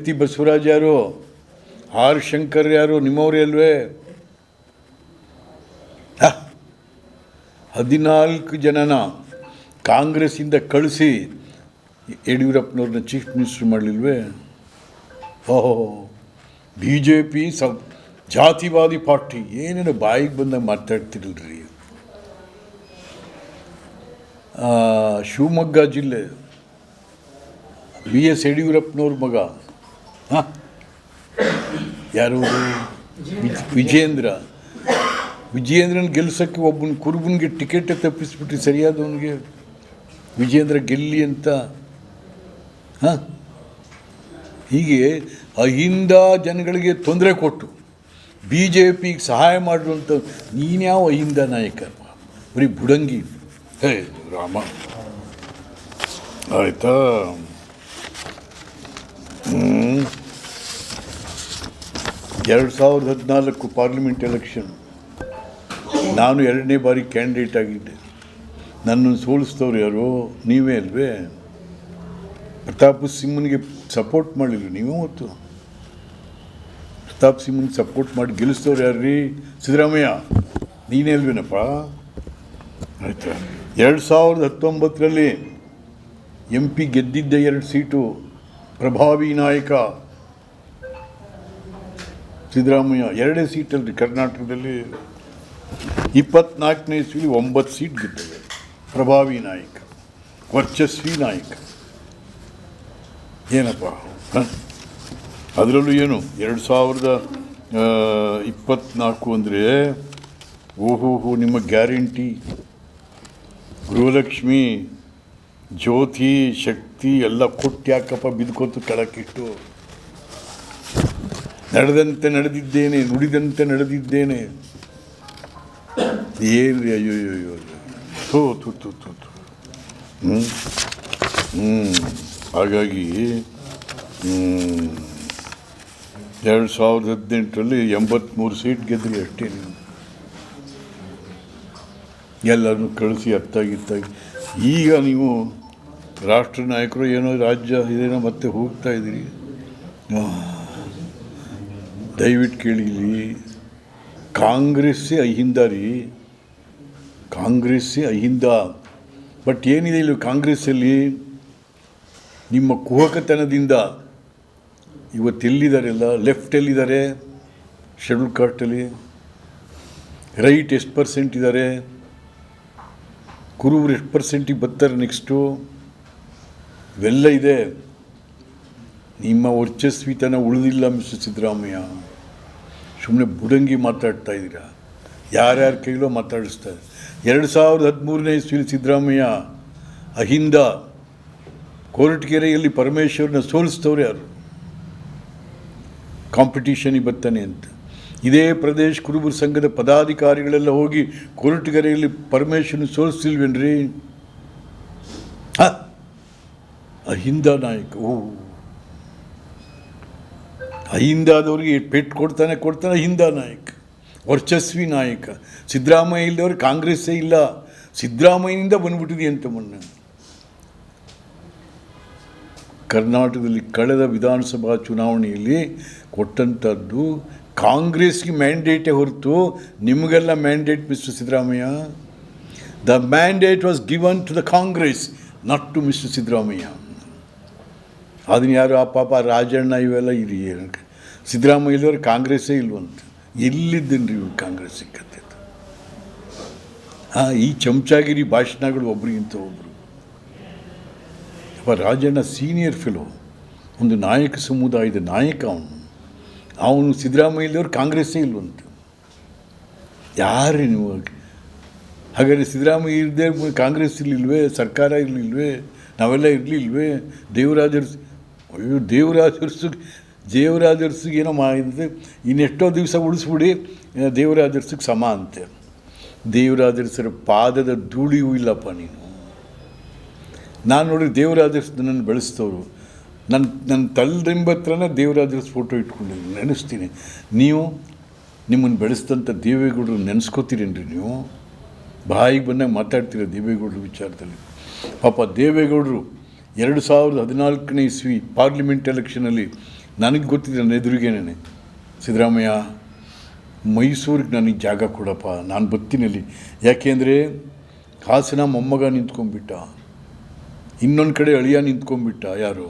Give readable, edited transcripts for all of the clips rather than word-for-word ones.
ಜಯಂತಿ ಬಸವರಾಜ್ ಯಾರು, ಆರ್ ಶಂಕರ್ ಯಾರು, ನಿಮ್ಮವರೇ ಅಲ್ವೇ? 14 ಜನನ ಕಾಂಗ್ರೆಸ್ಸಿಂದ ಕಳಿಸಿ ಯಡಿಯೂರಪ್ಪನವ್ರನ್ನ ಚೀಫ್ ಮಿನಿಸ್ಟರ್ ಮಾಡಲಿಲ್ವೇ? ಓಹೋ, BJP ಜಾತಿವಾದಿ ಪಾರ್ಟಿ, ಏನೇನು ಬಾಯಿಗೆ ಬಂದಾಗ ಮಾತಾಡ್ತಿರಲ್ರಿ. ಶಿವಮೊಗ್ಗ ಜಿಲ್ಲೆ BS ಯಡಿಯೂರಪ್ಪನವ್ರ ಮಗ ಯಾರು, ವಿಜಯೇಂದ್ರನ ಗೆಲ್ಸೋಕ್ಕೆ ಒಬ್ಬನ ಕುರುಬನಿಗೆ ಟಿಕೆಟ್ ತಪ್ಪಿಸ್ಬಿಟ್ರಿ ಸರಿಯಾದವನಿಗೆ, ವಿಜಯೇಂದ್ರ ಗೆಲ್ಲಿ ಅಂತ. ಹೀಗೆ ಅಹಿಂದ ಜನಗಳಿಗೆ ತೊಂದರೆ ಕೊಟ್ಟು BJPಗೆ ಸಹಾಯ ಮಾಡುವಂಥ ನೀನ್ಯಾವ ಅಹಿಂದ ನಾಯಕ? ಬರೀ ಬುಡಂಗಿ. ಹೇ ರಾಮ, ಆಯಿತಾ? 2014 ಪಾರ್ಲಿಮೆಂಟ್ ಎಲೆಕ್ಷನ್, ನಾನು 2ನೇ ಬಾರಿ ಕ್ಯಾಂಡಿಡೇಟ್ ಆಗಿದ್ದೆ. ನನ್ನನ್ನು ಸೋಲಿಸ್ತವ್ರು ಯಾರು? ನೀವೇ ಅಲ್ವೇ? ಪ್ರತಾಪ್ ಸಿಂಹನಿಗೆ ಸಪೋರ್ಟ್ ಮಾಡಲಿಲ್ಲ ನೀವೇ. ಹೊತ್ತು ಪ್ರತಾಪ್ ಸಿಂಹನಿಗೆ ಸಪೋರ್ಟ್ ಮಾಡಿ ಗೆಲ್ಲಿಸ್ತವ್ರು ಯಾರ್ರೀ? ಸಿದ್ದರಾಮಯ್ಯ, ನೀನೇ ಅಲ್ವೇನಪ್ಪ? ಆಯಿತಾ? 2019ರಲ್ಲಿ MP ಗೆದ್ದಿದ್ದ 2 ಸೀಟು, ಪ್ರಭಾವಿ ನಾಯಕ ಸಿದ್ದರಾಮಯ್ಯ. 2 ಸೀಟಲ್ರಿ ಕರ್ನಾಟಕದಲ್ಲಿ. 24ನೇ ಇಸ್ವಿಲಿ 9 ಸೀಟ್ ಗೆದ್ದಿದೆ. ಪ್ರಭಾವಿ ನಾಯಕ, ವರ್ಚಸ್ವಿ ನಾಯಕ. ಏನಪ್ಪ ಅದರಲ್ಲೂ ಏನು 2024 ಅಂದರೆ ಓಹೋ, ನಿಮ್ಮ ಗ್ಯಾರಂಟಿ, ಗೃಹಲಕ್ಷ್ಮಿ, ಜ್ಯೋತಿ, ಶಕ್ತಿ ಎಲ್ಲ ಕೊಟ್ಟು ಯಾಕಪ್ಪ ಬಿದ್ಕೋತು ಕೆಳಕ್ಕಿಟ್ಟು? ನಡೆದಂತೆ ನಡೆದಿದ್ದೇನೆ, ನುಡಿದಂತೆ ನಡೆದಿದ್ದೇನೆ. ಏನು ರೀ? ಅಯ್ಯೋ ಥೂ. ಹಾಗಾಗಿ 2018ರಲ್ಲಿ 83 ಸೀಟ್ ಗೆದ್ದರೆ ಅಷ್ಟೇ. ನೀವು ಎಲ್ಲರನ್ನೂ ಕಳಿಸಿ ಅತ್ತಾಗಿ. ಈಗ ನೀವು ರಾಷ್ಟ್ರ ನಾಯಕರು ಏನೋ ರಾಜ್ಯ ಇದೇನೋ ಮತ್ತೆ ಹೋಗ್ತಾ ಇದ್ದೀರಿ. ದಯವಿಟ್ಟು ಕೇಳಿಲಿ, ಕಾಂಗ್ರೆಸ್ಸೇ ಅಹಿಂದ ರೀ, ಕಾಂಗ್ರೆಸ್ಸೇ ಅಹಿಂದ. ಬಟ್ ಏನಿದೆ ಇಲ್ಲಿ ಕಾಂಗ್ರೆಸ್ಸಲ್ಲಿ, ನಿಮ್ಮ ಕುಹಕತನದಿಂದ ಇವತ್ತೆಲ್ಲಿದ್ದಾರೆಲ್ಲ? ಲೆಫ್ಟಲ್ಲಿದ್ದಾರೆ ಶೆಡ್ಯೂಲ್ ಕಾಸ್ಟಲ್ಲಿ, ರೈಟ್ ಎಷ್ಟು % ಇದ್ದಾರೆ, ಕುರುಬರು ಎಷ್ಟು % ಬರ್ತಾರೆ ನೆಕ್ಸ್ಟು, ಇವೆಲ್ಲ ಇದೆ. ನಿಮ್ಮ ವರ್ಚಸ್ವಿತನ ಉಳಿದಿಲ್ಲ ಮಿಸ್ಟರ್ ಸಿದ್ದರಾಮಯ್ಯ. ಸುಮ್ಮನೆ ಬುಡಂಗಿ ಮಾತಾಡ್ತಾ ಇದ್ದೀರಾ, ಯಾರ್ಯಾರ ಕೈಲೋ ಮಾತಾಡಿಸ್ತಾರೆ. 2013ನೇ ಇಸ್ವಿಲಿ ಸಿದ್ದರಾಮಯ್ಯ ಅಹಿಂದ ಕೊರಟಗೆರೆಯಲ್ಲಿ ಪರಮೇಶ್ವರನ ಸೋಲಿಸ್ತವ್ರು ಯಾರು? ಕಾಂಪಿಟೀಷನಿಗೆ ಬರ್ತಾನೆ ಅಂತ. ಇದೇ ಪ್ರದೇಶ್ ಕುರುಬರ ಸಂಘದ ಪದಾಧಿಕಾರಿಗಳೆಲ್ಲ ಹೋಗಿ ಕೊರಟಗೆರೆಯಲ್ಲಿ ಪರಮೇಶ್ವರನ ಸೋಲಿಸ್ತಿಲ್ವೇನ್ರಿ? ಅಹಿಂದ ನಾಯಕ. ಅಹಿಂದಾದವ್ರಿಗೆ ಪೆಟ್ಟು ಕೊಡ್ತಾನೆ ಅಹಿಂದ ನಾಯಕ, ವರ್ಚಸ್ವಿ ನಾಯಕ. ಸಿದ್ದರಾಮಯ್ಯ ಇಲ್ಲದವ್ರಿಗೆ ಕಾಂಗ್ರೆಸ್ಸೇ ಇಲ್ಲ. ಸಿದ್ದರಾಮಯ್ಯನಿಂದ ಬಂದ್ಬಿಟ್ಟಿದೆ ಅಂತ ಮೊನ್ನೆ ಕರ್ನಾಟಕದಲ್ಲಿ ಕಳೆದ ವಿಧಾನಸಭಾ ಚುನಾವಣೆಯಲ್ಲಿ ಕೊಟ್ಟಂಥದ್ದು ಕಾಂಗ್ರೆಸ್ಗೆ ಮ್ಯಾಂಡೇಟೇ ಹೊರತು ನಿಮಗೆಲ್ಲ mandate mister Siddaramaiah. The mandate was given to the Congress, not to mister Siddaramaiah. ಅದನ್ನು ಯಾರು ಆ ಪಾಪ ರಾಜಣ್ಣ ಇವೆಲ್ಲ ಇರಿ, ಸಿದ್ದರಾಮಯ್ಯ ಇಲ್ಲವ್ರು ಕಾಂಗ್ರೆಸ್ಸೇ ಇಲ್ವಂತ. ಎಲ್ಲಿದ್ದೇನೆ ರೀ ಇವ್ರು ಕಾಂಗ್ರೆಸ್ ಸಿಕ್ಕತ್ತೆ? ಈ ಚಮಚಾಗಿರಿ ಭಾಷಣಗಳು ಒಬ್ರಿಗಿಂತ ಒಬ್ಬರು. ರಾಜಣ್ಣ ಸೀನಿಯರ್ ಫೆಲೋ, ಒಂದು ನಾಯಕ ಸಮುದಾಯದ ನಾಯಕ. ಅವನು ಸಿದ್ದರಾಮಯ್ಯ ಇಲ್ಲವ್ರು ಕಾಂಗ್ರೆಸ್ಸೇ ಇಲ್ವಂತ. ಯಾರೇ ನೀವು? ಹಾಗಾದರೆ ಸಿದ್ದರಾಮಯ್ಯ ಇರದೇ ಕಾಂಗ್ರೆಸ್ ಇರಲಿಲ್ವೇ? ಸರ್ಕಾರ ಇರಲಿಲ್ವೇ? ನಾವೆಲ್ಲ ಇರಲಿಲ್ವೇ? ದೇವರಾಜರ್ಸಿಗೆ ಏನೋ ಮಾಡಿದ್ರೆ ಇನ್ನೆಷ್ಟೋ ದಿವಸ ಉಳಿಸ್ಬಿಡಿ, ದೇವರಾಜರ್ಸಿಗೆ ಸಮ ಅಂತೆ. ದೇವರಾಜರ್ಸರ ಪಾದದ ಧೂಳಿಯೂ ಇಲ್ಲಪ್ಪ ನೀನು. ನಾನು ನೋಡಿ ದೇವರಾಜರ್ಸ್ ನನ್ನನ್ನು ಬೆಳೆಸ್ತವರು, ನನ್ನ ತಲೆದಿಂಬ ಹತ್ರನೇ ದೇವರಾಜರ್ಸ್ ಫೋಟೋ ಇಟ್ಕೊಂಡಿದ್ದೀನಿ, ನೆನೆಸ್ತೀನಿ. ನೀವು ನಿಮ್ಮನ್ನು ಬೆಳೆಸಿದಂಥ ದೇವೇಗೌಡರು ನೆನೆಸ್ಕೋತೀರೇನ್ರಿ? ನೀವು ಬಾಯಿಗೆ ಬಂದಾಗ ಮಾತಾಡ್ತೀರ ದೇವೇಗೌಡರ ವಿಚಾರದಲ್ಲಿ. ಪಾಪ ದೇವೇಗೌಡರು 2014ನೇ ಇಸ್ವಿ ಪಾರ್ಲಿಮೆಂಟ್ ಎಲೆಕ್ಷನಲ್ಲಿ ನನಗೆ ಗೊತ್ತಿದೆ ನನ್ನ ಎದುರಿಗೇನೆ, ಸಿದ್ದರಾಮಯ್ಯ ಮೈಸೂರಿಗೆ ನನಗೆ ಜಾಗ ಕೊಡಪ್ಪ, ನಾನು ಬರ್ತೀನಿ ಅಲ್ಲಿ. ಯಾಕೆಂದರೆ ಹಾಸನ ಮೊಮ್ಮಗ ನಿಂತ್ಕೊಂಡ್ಬಿಟ್ಟ, ಇನ್ನೊಂದು ಕಡೆ ಅಳಿಯ ನಿಂತ್ಕೊಂಡ್ಬಿಟ್ಟ, ಯಾರು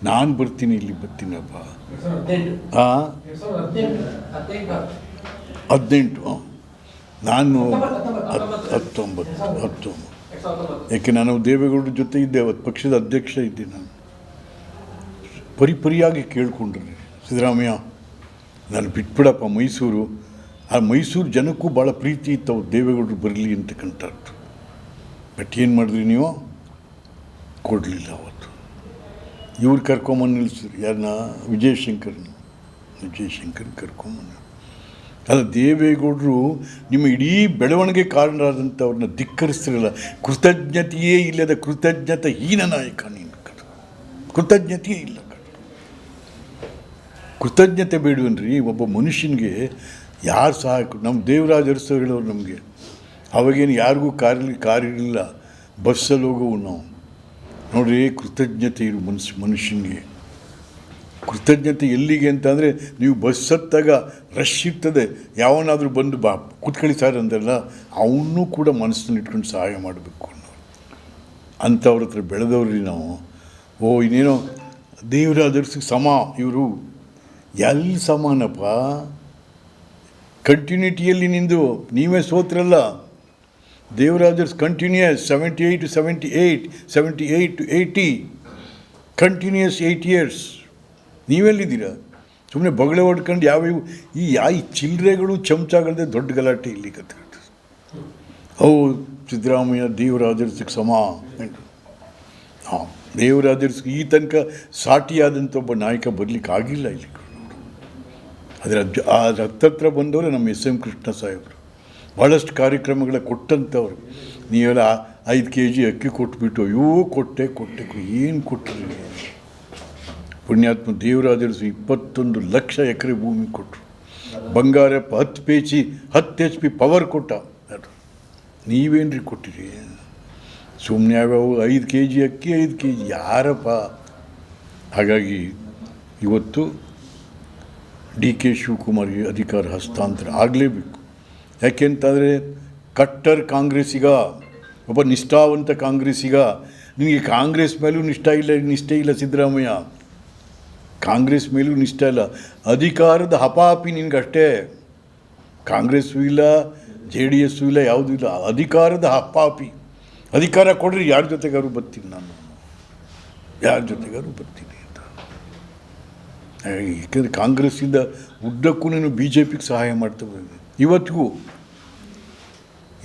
ನಾನು ಬರ್ತೀನಿ, ಇಲ್ಲಿ ಬರ್ತೀನಪ್ಪ. ಹಾಂ 18 ನಾನು 19 ಯಾಕೆ ನಾನು ದೇವೇಗೌಡರ ಜೊತೆ ಇದ್ದೆ, ಅವತ್ತು ಪಕ್ಷದ ಅಧ್ಯಕ್ಷ ಇದ್ದೆ. ನಾನು ಪರಿಯಾಗಿ ಕೇಳ್ಕೊಂಡ್ರಿ, ಸಿದ್ದರಾಮಯ್ಯ ನಾನು ಬಿಟ್ಬಿಡಪ್ಪ ಮೈಸೂರು. ಆ ಮೈಸೂರು ಜನಕ್ಕೂ ಭಾಳ ಪ್ರೀತಿ ಇತ್ತು ಅವ್ರು ದೇವೇಗೌಡರು ಬರಲಿ ಅಂತಕ್ಕಂಥದ್ದು. ಬಟ್ ಏನು ಮಾಡಿದ್ರಿ ನೀವು, ಕೊಡಲಿಲ್ಲ. ಅವತ್ತು ಇವ್ರು ಕರ್ಕೊಂಬಂದು ನಿಲ್ಲಿಸಿದ್ರು, ಯಾರನ್ನ, ವಿಜಯಶಂಕರ್ ಕರ್ಕೊಂಬಂದು. ಅಲ್ಲ, ದೇವೇಗೌಡರು ನಿಮ್ಮ ಇಡೀ ಬೆಳವಣಿಗೆ ಕಾರಣರಾದಂಥವ್ರನ್ನ ಧಿಕ್ಕರಿಸ್ತಿರಲ್ಲ. ಕೃತಜ್ಞತೆಯೇ ಇಲ್ಲದ ಕೃತಜ್ಞತಾಹೀನ ನಾಯಕ ನೀನು. ಕೃತಜ್ಞತೆಯೇ ಇಲ್ಲ. ಕೃತಜ್ಞತೆ ಬೇಡವನ್ರಿ ಒಬ್ಬ ಮನುಷ್ಯನಿಗೆ. ಯಾರು ಸಹಾಯಕ, ನಮ್ಮ ದೇವರಾಜ ಅರಸು ಹೇಳೋರು ನಮಗೆ, ಅವಾಗೇನು ಯಾರಿಗೂ ಕಾರಿರಲಿಲ್ಲ, ಬಸ್ಸಲ್ಲಿ ಹೋಗೋವು ನಾವು. ನೋಡ್ರಿ, ಕೃತಜ್ಞತೆ ಇರು ಮನುಷ್ಯನಿಗೆ. ಕೃತಜ್ಞತೆ ಎಲ್ಲಿಗೆ ಅಂತಂದರೆ, ನೀವು ಬಸ್ ಹತ್ತಾಗ ರಶ್ ಇರ್ತದೆ, ಯಾವನಾದರೂ ಬಂದು ಕೂತ್ಕೊಳ್ಳಿ ಸರ್ ಅಂದಲ್ಲ, ಅವನ್ನೂ ಕೂಡ ಮನಸ್ಸನ್ನು ಇಟ್ಕೊಂಡು ಸಹಾಯ ಮಾಡಬೇಕು ಅನ್ನೋರು. ಅಂಥವ್ರ ಹತ್ರ ಬೆಳೆದವ್ರಿ ನಾವು. ಇನ್ನೇನೋ ದೇವರಾಜರ್ಸಿಗೆ ಸಮ ಇವರು. ಎಲ್ಲಿ ಸಮಾನಪ್ಪ, ಕಂಟಿನ್ಯೂಟಿಯಲ್ಲಿ ನಿಂದು ನೀವೇ ಸೋತ್ರಲ್ಲ. ದೇವರಾಜರ್ಸ್ continuous 78 to 78, 78 to 80, continuous 8 years. ನೀವೆಲ್ಲಿದ್ದೀರಾ? ಸುಮ್ಮನೆ ಬಗಳೆ ಹೊಡ್ಕೊಂಡು ಯಾವ್ಯಾವ ಈ ಚಿಲ್ಲರೆಗಳು ಚಮಚಗಳದೇ ದೊಡ್ಡ ಗಲಾಟೆ ಇಲ್ಲಿ ಕತ್ಕೊಂಡು. ಸಿದ್ದರಾಮಯ್ಯ ದೇವರಾಜರ್ಸಿಗೆ ಸಮ. ಹಾಂ, ದೇವರಾಜರ್ಸ್ಗೆ ಈ ತನಕ ಸಾಟಿಯಾದಂಥ ಒಬ್ಬ ನಾಯಕ ಬರಲಿಕ್ಕಾಗಿಲ್ಲ ಇಲ್ಲಿ. ಅದರ ಹತ್ತತ್ರ ಬಂದವರು ನಮ್ಮ SM ಕೃಷ್ಣ ಸಾಹೇಬರು. ಭಾಳಷ್ಟು ಕಾರ್ಯಕ್ರಮಗಳ ಕೊಟ್ಟಂಥವ್ರು. ನೀವೆಲ್ಲ 5 kg ಅಕ್ಕಿ ಕೊಟ್ಬಿಟ್ಟು, ಕೊಟ್ಟೆ ಏನು ಕೊಟ್ಟರು? ಪುಣ್ಯಾತ್ಮ ದೇವರಾಜರ್ಸು 21 ಲಕ್ಷ ಎಕರೆ ಭೂಮಿ ಕೊಟ್ಟರು. ಬಂಗಾರಪ್ಪ 10 HP ಪವರ್ ಕೊಟ್ಟ. ನೀವೇನ್ರಿ ಕೊಟ್ಟಿರಿ? ಸುಮ್ಮನೆ ಯಾವ್ಯಾವ 5 kg ಅಕ್ಕಿ, 5 kg ಯಾರಪ್ಪ? ಹಾಗಾಗಿ ಇವತ್ತು DK ಶಿವಕುಮಾರ್ಗೆ ಅಧಿಕಾರ ಹಸ್ತಾಂತರ ಆಗಲೇಬೇಕು. ಯಾಕೆಂತಂದರೆ ಕಟ್ಟರ್ ಕಾಂಗ್ರೆಸ್ಸಿಗ, ಒಬ್ಬ ನಿಷ್ಠಾವಂತ ಕಾಂಗ್ರೆಸ್ಸಿಗ. ನಿನಗೆ ಕಾಂಗ್ರೆಸ್ ಮೇಲೂ ನಿಷ್ಠೆ ಇಲ್ಲ ಸಿದ್ದರಾಮಯ್ಯ, ಕಾಂಗ್ರೆಸ್ ಮೇಲೂ ನಿಷ್ಠೆ ಇಲ್ಲ. ಅಧಿಕಾರದ ಹಪಾಪಿ ನಿನಗಷ್ಟೇ. ಕಾಂಗ್ರೆಸ್ಸು ಇಲ್ಲ, JDS ಇಲ್ಲ, ಯಾವುದೂ ಇಲ್ಲ. ಅಧಿಕಾರದ ಹಪಾಪಿ. ಅಧಿಕಾರ ಕೊಡ್ರಿ, ಯಾರ ಜೊತೆಗಾರು ಬರ್ತೀನಿ ನಾನು, ಯಾರ ಜೊತೆಗಾರು ಬರ್ತೀನಿ ಅಂತ. ಏಕೆಂದರೆ ಕಾಂಗ್ರೆಸ್ಸಿಂದ ಉದ್ದಕ್ಕೂ ನೀನು BJPಗೆ ಸಹಾಯ ಮಾಡ್ತಾ ಬಂದಿದೆ. ಇವತ್ತಿಗೂ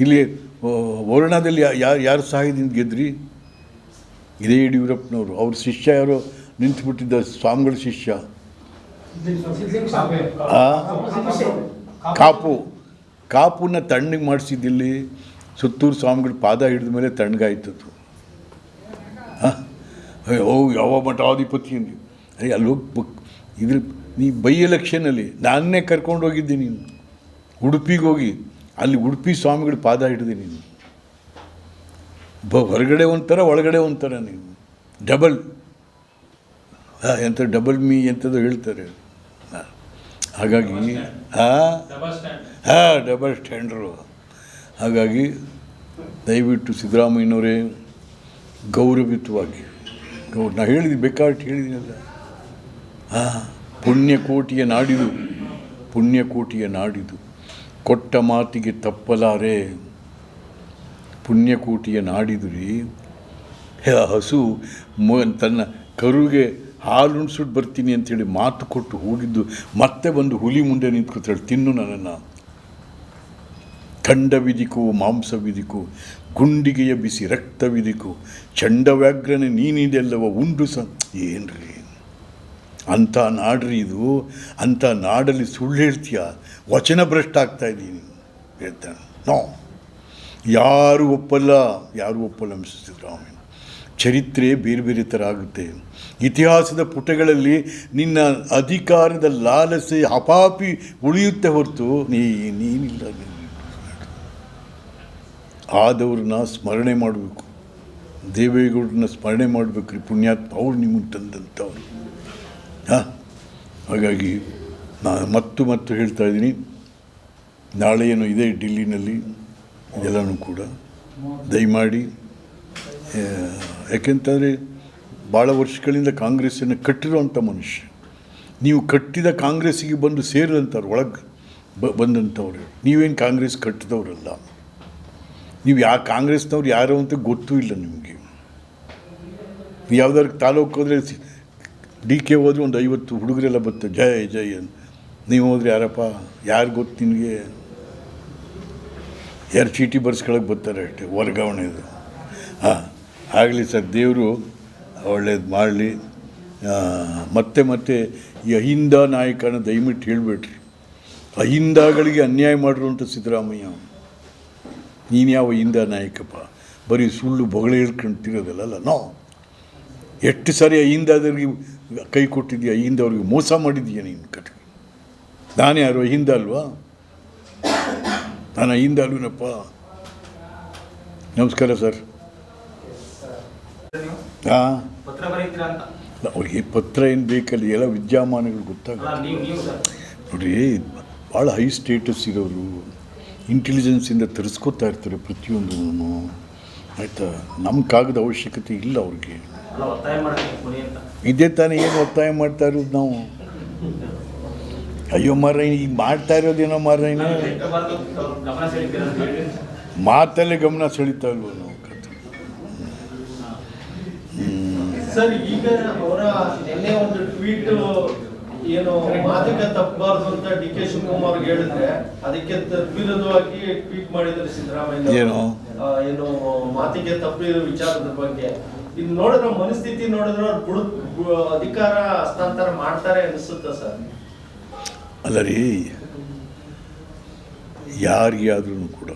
ಇಲ್ಲಿ ವರ್ಣದಲ್ಲಿ ಯಾರು ಸಹಾಯದಿಂದ ಗೆದ್ರಿ? ಇದೇ ಯಡಿಯೂರಪ್ಪನವರು. ಅವ್ರ ಶಿಷ್ಯ ಯಾರೋ ನಿಂತುಬಿಟ್ಟಿದ್ದ, ಸ್ವಾಮಿಗಳ ಶಿಷ್ಯ ಕಾಪುನ ತಣ್ಣಗೆ ಮಾಡಿಸಿದ್ದಿಲ್ಲಿ. ಸುತ್ತೂರು ಸ್ವಾಮಿಗಳ ಪಾದ ಹಿಡಿದ ಮೇಲೆ ತಣ್ಣಗಾಯ್ತದ್ದು. ಯಾವ ಮಠಾಧಿಪತಿ ಅಂದ್ವಿ. ಅಲ್ಲಿ ಹೋಗಿ ನೀ ಬೈ ಎಲೆಕ್ಷನಲ್ಲಿ ನಾನೇ ಕರ್ಕೊಂಡು ಹೋಗಿದ್ದೆ. ನೀನು ಉಡುಪಿಗೆ ಹೋಗಿ ಅಲ್ಲಿ ಉಡುಪಿ ಸ್ವಾಮಿಗಳ ಪಾದ ಹಿಡಿದೆ ನೀನು. ಹೊರಗಡೆ ಒಂಥರ, ಒಳಗಡೆ ಒಂಥರ. ನೀವು ಡಬಲ್ ಡಬಲ್ ಮೀ ಎಂಥದ್ದು ಹೇಳ್ತಾರೆ. ಹಾಗಾಗಿ ಡಬಲ್ ಸ್ಟ್ಯಾಂಡರು. ಹಾಗಾಗಿ ದಯವಿಟ್ಟು ಸಿದ್ದರಾಮಯ್ಯನವರೇ ಗೌರವಿತವಾಗಿ, ನಾ ಹೇಳಿದ್ದೀನಿ, ಬೇಕಾಟ್ಟು ಹೇಳಿದ್ದೀನಲ್ಲ. ಪುಣ್ಯಕೋಟಿಯ ನಾಡಿದು ಕೊಟ್ಟ ಮಾತಿಗೆ ತಪ್ಪಲಾರೆ. ಪುಣ್ಯಕೋಟಿಯ ನಾಡಿದು ರೀ. ಹಸು ತನ್ನ ಕರುಗೆ ಹಾಲುಣ್ಸ್ಬಿಟ್ಟು ಬರ್ತೀನಿ ಅಂಥೇಳಿ ಮಾತು ಕೊಟ್ಟು ಹೋಗಿದ್ದು, ಮತ್ತೆ ಬಂದು ಹುಲಿ ಮುಂದೆ ನಿಂತ್ಕೊತಾಳೆ, ತಿನ್ನು ನನ್ನನ್ನು. ಖಂಡವಿದಿಕು ಮಾಂಸವಿದಿಕು, ಗುಂಡಿಗೆಯ ಬಿಸಿ ರಕ್ತವಿದಿಕು, ಚಂಡವ್ಯಾಘ್ರನೆ ನೀನಿದೆಲ್ಲವ ಉಂಡು ಏನ್ರಿ ಅಂಥ ನಾಡ್ರಿ ಇದು. ಅಂಥ ನಾಡಲ್ಲಿ ಸುಳ್ಳು ಹೇಳ್ತೀಯ, ವಚನ ಭ್ರಷ್ಟ ಆಗ್ತಾಯಿದ್ದೀನಿ ಹೇಳ್ತಾನೆ. ಯಾರು ಒಪ್ಪಲ್ಲ ಮಿಸ್ಟರ್ ಸಿದ್ದರಾಮಯ್ಯ. ಚರಿತ್ರೆ ಬೇರೆ ಬೇರೆ ಥರ ಆಗುತ್ತೆ. ಇತಿಹಾಸದ ಪುಟಗಳಲ್ಲಿ ನಿನ್ನ ಅಧಿಕಾರದ ಲಾಲಸೆ ಹಪಾಪಿ ಉಳಿಯುತ್ತೆ ಹೊರತು ನೀನಿಲ್ಲ. ಆದವ್ರನ್ನ ಸ್ಮರಣೆ ಮಾಡಬೇಕು, ದೇವೇಗೌಡರನ್ನ ಸ್ಮರಣೆ ಮಾಡಬೇಕು ರೀ. ಪುಣ್ಯಾತ್ಮ, ಅವ್ರು ನಿಮಗೆ ತಂದಂಥವ್ರು. ಹಾಗಾಗಿ ನಾನು ಮತ್ತು ಹೇಳ್ತಾ ಇದ್ದೀನಿ, ನಾಳೆ ಏನೋ ಇದೆ ఢిಲ್ಲಿನಲ್ಲಿ, ಇದೆಲ್ಲನೂ ಕೂಡ ದಯಮಾಡಿ, ಯಾಕೆಂತಂದರೆ ಭಾಳ ವರ್ಷಗಳಿಂದ ಕಾಂಗ್ರೆಸ್ಸನ್ನು ಕಟ್ಟಿರೋಂಥ ಮನುಷ್ಯ, ನೀವು ಕಟ್ಟಿದ ಕಾಂಗ್ರೆಸ್ಸಿಗೆ ಬಂದು ಸೇರಿದಂಥವ್ರು, ಒಳಗೆ ಬಂದಂಥವ್ರು, ನೀವೇನು ಕಾಂಗ್ರೆಸ್ ಕಟ್ಟಿದವರಲ್ಲ. ನೀವು ಕಾಂಗ್ರೆಸ್ನವ್ರು ಯಾರು ಅಂತ ಗೊತ್ತೂ ಇಲ್ಲ ನಿಮಗೆ. ಯಾವುದಾದ್ರು ತಾಲೂಕು ಹೋದರೆ DK ಹೋದರೆ ಒಂದು 50 ಹುಡುಗರೆಲ್ಲ ಬರ್ತಾರೆ ಜೈ ಜೈ ಅಂತ. ನೀವು ಹೋದರೆ ಯಾರಪ್ಪ, ಯಾರು ಗೊತ್ತು ನಿನಗೆ? ಯಾರು ಚೀಟಿ ಬರ್ಸ್ಕೊಳಕ್ಕೆ ಬರ್ತಾರೆ ಅಷ್ಟೇ, ವರ್ಗಾವಣೆದು. ಆಗಲಿ ಸರ್, ದೇವರು ಒಳ್ಳೇದು ಮಾಡಲಿ. ಮತ್ತೆ ಈ ಅಹಿಂದ ನಾಯಕನ ದಯವಿಟ್ಟು ಹೇಳಬೇಡ್ರಿ. ಅಹಿಂದಗಳಿಗೆ ಅನ್ಯಾಯ ಮಾಡಿರುವಂಥ ಸಿದ್ದರಾಮಯ್ಯ, ನೀನು ಯಾವ ಅಹಿಂದ ನಾಯಕಪ್ಪ? ಬರೀ ಸುಳ್ಳು ಬೊಗಳೆ ಹೇಳ್ಕೊಂತಿರೋದಲ್ಲ. ನೋ, ಎಷ್ಟು ಸಾರಿ ಅಹಿಂದದವ್ರಿಗೆ ಕೈ ಕೊಟ್ಟಿದ್ದೀಯ, ಅಹಿಂದವ್ರಿಗೆ ಮೋಸ ಮಾಡಿದ್ದೀಯ ನೀನು. ನಾನು ಯಾರು ಅಹಿಂದ ಅಲ್ವಾ? ನಾನು ಅಹಿಂದ ಅಲ್ವನಪ್ಪ. ನಮಸ್ಕಾರ ಸರ್. ಅವ್ರಿಗೆ ಪತ್ರ ಏನು ಬೇಕಲ್ಲ, ಎಲ್ಲ ವಿದ್ಯಮಾನಗಳು ಗೊತ್ತಾಗುತ್ತೆ ನೋಡ್ರಿ. ಭಾಳ ಹೈ ಸ್ಟೇಟಸ್ ಇರೋರು ಇಂಟೆಲಿಜೆನ್ಸಿಂದ ತರಿಸ್ಕೊತಾ ಇರ್ತಾರೆ ಪ್ರತಿಯೊಂದೂ, ಆಯಿತಾ? ನಮ್ಗಾಗದ ಅವಶ್ಯಕತೆ ಇಲ್ಲ ಅವ್ರಿಗೆ. ಇದೇ ತಾನೇ ಏನು ಒತ್ತಾಯ ಮಾಡ್ತಾ ಇರೋದು ನಾವು? ಅಯ್ಯೋ ಮಾರ, ಈಗ ಮಾಡ್ತಾ ಇರೋದೇನೋ ಮಾರೈನ ಮಾತಲ್ಲೇ ಗಮನ ಸೆಳೀತಾ ಇಲ್ವ ನಾವು? ಸರ್, ಈಗ ಅವರ ನಿನ್ನೆ ಒಂದು ಟ್ವೀಟ್ ಏನು ಮಾತಿಗೆ ತಪ್ಪಬಾರ್ದು ಅಂತ DK ಶಿವಕುಮಾರ್ ಹೇಳಿದ್ರೆ, ಅದಕ್ಕೆ ವಿರೋಧವಾಗಿ ಟ್ವೀಟ್ ಮಾಡಿದ್ದಾರೆ ಸಿದ್ದರಾಮಯ್ಯ. ಏನು ಮಾತಿಗೆ ತಪ್ಪಿರೋ ವಿಚಾರದ ಬಗ್ಗೆ ಇದು ನೋಡಿದ್ರೆ, ಮನಸ್ಥಿತಿ ನೋಡಿದ್ರೆ ಅವ್ರು ಅಧಿಕಾರ ಹಸ್ತಾಂತರ ಮಾಡ್ತಾರೆ ಅನಿಸುತ್ತಾ ಸರ್? ಅಲ್ಲ ರೀ, ಯಾರಿಗಾದ್ರೂ ಕೂಡ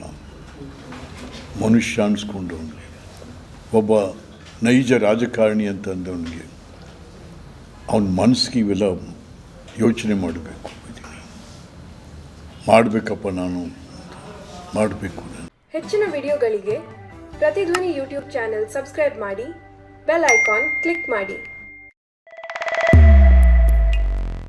ಮನುಷ್ಯ ಅನಿಸ್ಕೊಂಡವನಿಗೆ, ಒಬ್ಬ ನೈಜ ರಾಜಕಾರಣಿ ಅಂತ ಅಂದವನಿಗೆ ಅವನ ಮನಸ್ಸಿಗೆ ಇವೆಲ್ಲ ಯೋಚನೆ ಮಾಡಬೇಕು. ಮಾಡಬೇಕಪ್ಪ, ನಾನು ಮಾಡಬೇಕು. ಹೆಚ್ಚಿನ ವಿಡಿಯೋಗಳಿಗೆ ಪ್ರತಿಧ್ವನಿ ಯೂಟ್ಯೂಬ್ ಚಾನೆಲ್ ಸಬ್ಸ್ಕ್ರೈಬ್ ಮಾಡಿ, ಬೆಲ್ ಐಕಾನ್ ಕ್ಲಿಕ್ ಮಾಡಿ.